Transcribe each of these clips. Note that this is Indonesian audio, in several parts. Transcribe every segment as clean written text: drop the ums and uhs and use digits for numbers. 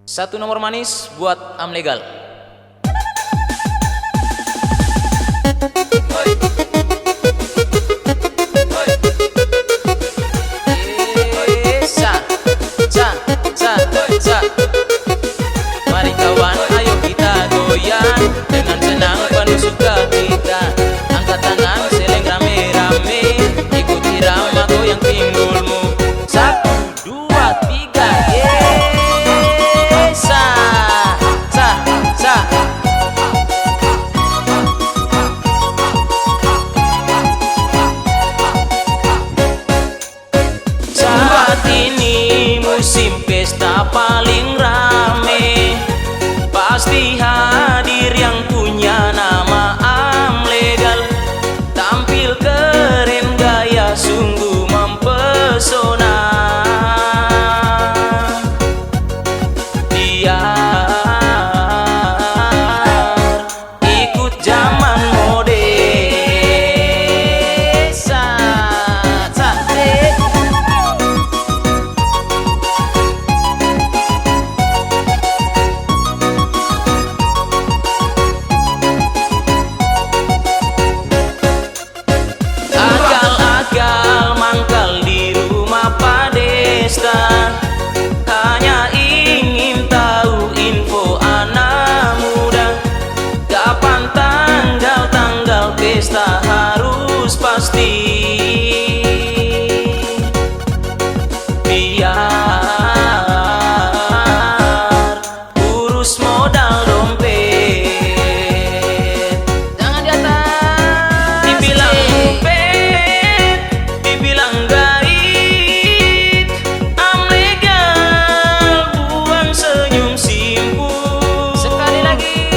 Satu nomor manis buat Amlegal. Mari kawan, ayo kita goyang dengan senang penuh sukacita. Angkat tangan, seleng rame-rame, ikuti irama goyang pinggulmu. Satu, dua, tiga, sa, sa, sa. Saat ini musim pesta paling rame, pasti hadir yang punya nama Amlegal. Tampil keren, gaya sungguh mempesona. Ikut zaman modern, agal-agal mangkal di rumah Padesta, hanya ingin tahu info anak muda. Kapan tanggal pesta harus pasti, biar urus modal dompet. Jangan di atas, dibilang dompet, dibilang gaib. Amlegal buang senyum simpul. Sekali lagi,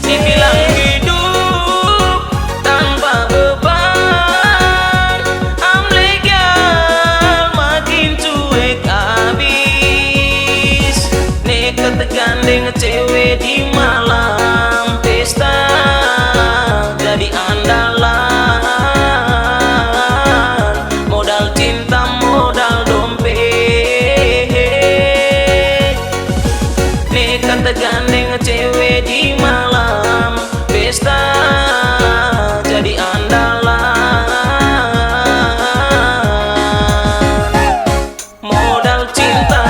dibilang hidup tanpa beban. Amlegal makin cuek abis. Nekat gandeng cewek di malam pesta, jadi andalan. Modal cinta, modal dompet. Nekat gandeng cewek di malam pesta, jadi andalan. Modal cinta,